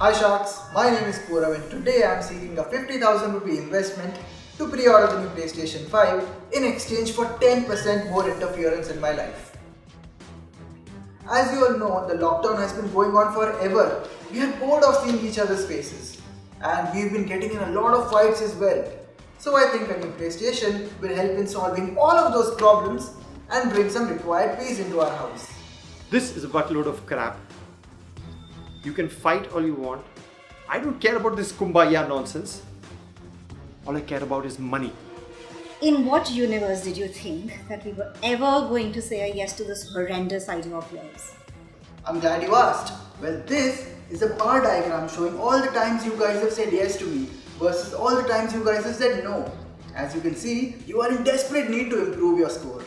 Hi Sharks, my name is Purav and today I am seeking a 50,000 rupee investment to pre-order the new PlayStation 5 in exchange for 10% more interference in my life. As you all know, the lockdown has been going on forever. We are bored of seeing each other's faces and we've been getting in a lot of fights as well. So I think a new PlayStation will help in solving all of those problems and bring some required peace into our house. This is a buttload of crap. You can fight all you want. I don't care about this kumbaya nonsense. All I care about is money. In what universe did you think that we were ever going to say a yes to this horrendous idea of yours? I'm glad you asked. Well, this is a bar diagram showing all the times you guys have said yes to me versus all the times you guys have said no. As you can see, you are in desperate need to improve your score.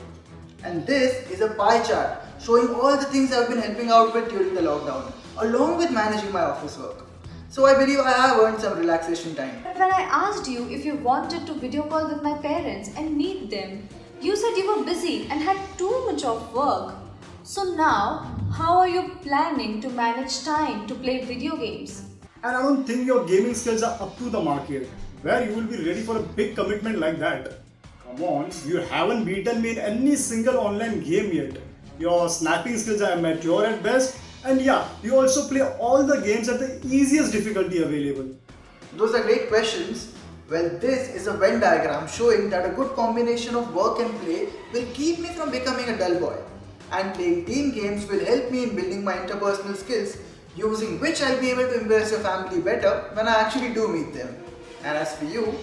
And this is a pie chart showing all the things I've been helping out with during the lockdown, along with managing my office work. So I believe I have earned some relaxation time. But when I asked you if you wanted to video call with my parents and meet them, you said you were busy and had too much of work. So now, how are you planning to manage time to play video games? And I don't think your gaming skills are up to the market, where you will be ready for a big commitment like that. Come on, you haven't beaten me in any single online game yet. Your sniping skills are amateur at best, and yeah, you also play all the games at the easiest difficulty available. Those are great questions. Well, this is a Venn diagram showing that a good combination of work and play will keep me from becoming a dull boy. And playing team games will help me in building my interpersonal skills, using which I'll be able to impress your family better when I actually do meet them. And as for you,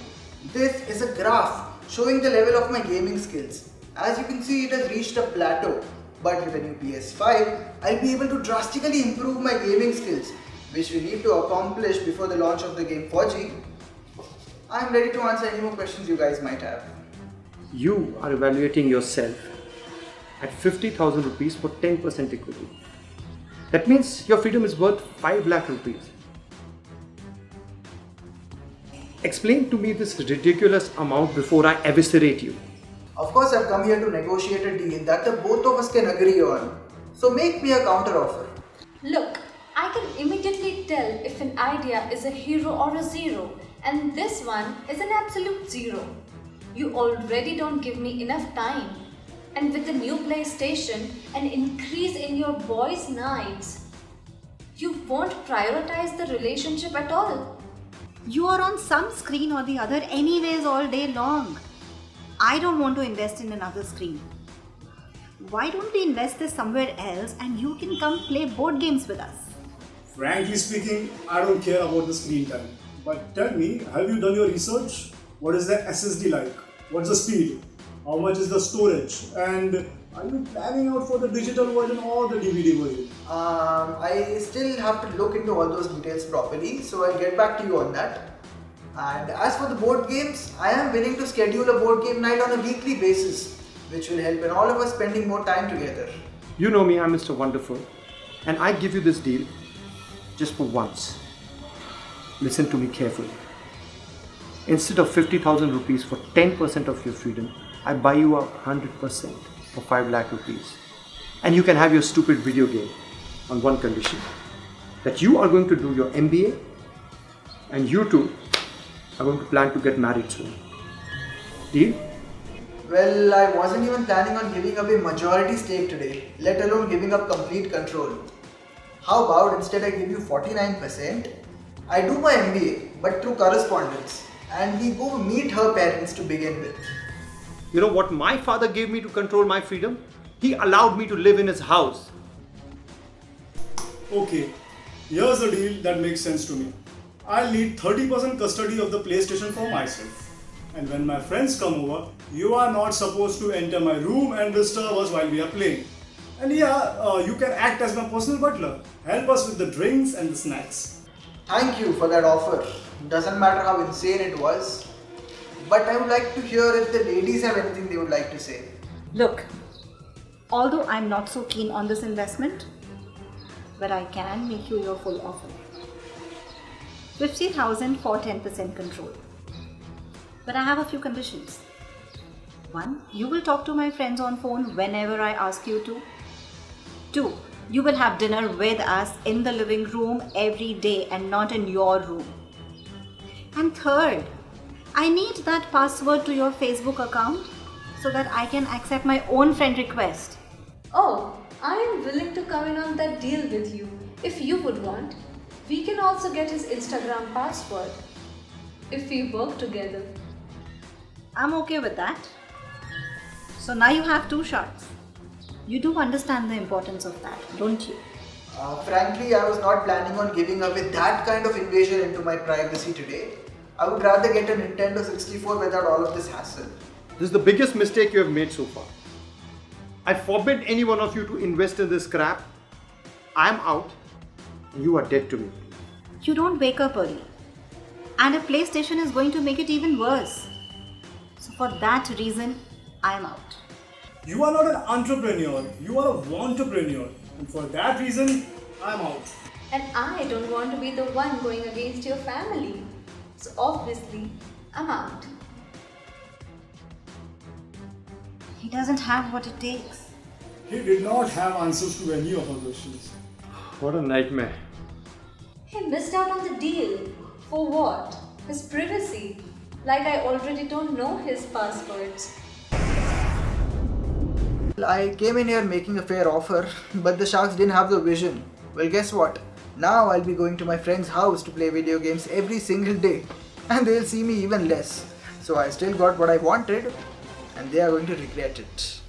this is a graph showing the level of my gaming skills. As you can see, it has reached a plateau. But with a new PS5, I'll be able to drastically improve my gaming skills, which we need to accomplish before the launch of the game 4G. I'm ready to answer any more questions you guys might have. You are evaluating yourself at 50,000 rupees for 10% equity. That means your freedom is worth 5 lakh rupees. Explain to me this ridiculous amount before I eviscerate you. Of course, I've come here to negotiate a deal that the both of us can agree on. So make me a counter offer. Look, I can immediately tell if an idea is a hero or a zero, and this one is an absolute zero. You already don't give me enough time. And with the new PlayStation, an increase in your boys' nights, you won't prioritize the relationship at all. You are on some screen or the other anyways all day long. I don't want to invest in another screen. Why don't we invest this somewhere else and you can come play board games with us? Frankly speaking, I don't care about the screen time. But tell me, have you done your research? What is the SSD like? What's the speed? How much is the storage? And are you planning out for the digital version or the DVD version? I still have to look into all those details properly, so I'll get back to you on that. And as for the board games, I am willing to schedule a board game night on a weekly basis, which will help in all of us spending more time together. You know me, I'm Mr. Wonderful, and I give you this deal just for once. Listen to me carefully. Instead of 50,000 rupees for 10% of your freedom, I buy you 100% for 5 lakh rupees. And you can have your stupid video game on one condition, that you are going to do your MBA and you two are going to plan to get married soon. Deal? Well, I wasn't even planning on giving up a majority stake today, let alone giving up complete control. How about instead I give you 49%? I do my MBA, but through correspondence, and we go meet her parents to begin with. You know what my father gave me to control my freedom? He allowed me to live in his house. Okay, here's a deal that makes sense to me. I'll need 30% custody of the PlayStation for myself. And when my friends come over, you are not supposed to enter my room and disturb us while we are playing. And yeah, you can act as my personal butler. Help us with the drinks and the snacks. Thank you for that offer. Doesn't matter how insane it was. But I would like to hear if the ladies have anything they would like to say. Look, although I'm not so keen on this investment, but I can make you your full offer. 50,000 for 10% control. But I have a few conditions. 1. You will talk to my friends on phone whenever I ask you to. 2. You will have dinner with us in the living room every day and not in your room. And third, I need that password to your Facebook account so that I can accept my own friend request. Oh, I am willing to come in on that deal with you if you would want. We can also get his Instagram password if we work together. I'm okay with that. So now you have 2 shots. You do understand the importance of that, don't you? Frankly, I was not planning on giving away that kind of invasion into my privacy today. I would rather get a Nintendo 64 without all of this hassle. This is the biggest mistake you have made so far. I forbid any one of you to invest in this crap. I am out. You are dead to me. You don't wake up early. And a PlayStation is going to make it even worse. So for that reason, I'm out. You are not an entrepreneur, you are a wantrepreneur. And for that reason, I'm out. And I don't want to be the one going against your family. So obviously, I'm out. He doesn't have what it takes. He did not have answers to any of our questions. What a nightmare. He missed out on the deal. For what? His privacy. Like I already don't know his passwords. I came in here making a fair offer, but the Sharks didn't have the vision. Well, guess what? Now I'll be going to my friend's house to play video games every single day, and they'll see me even less. So I still got what I wanted, and they are going to regret it.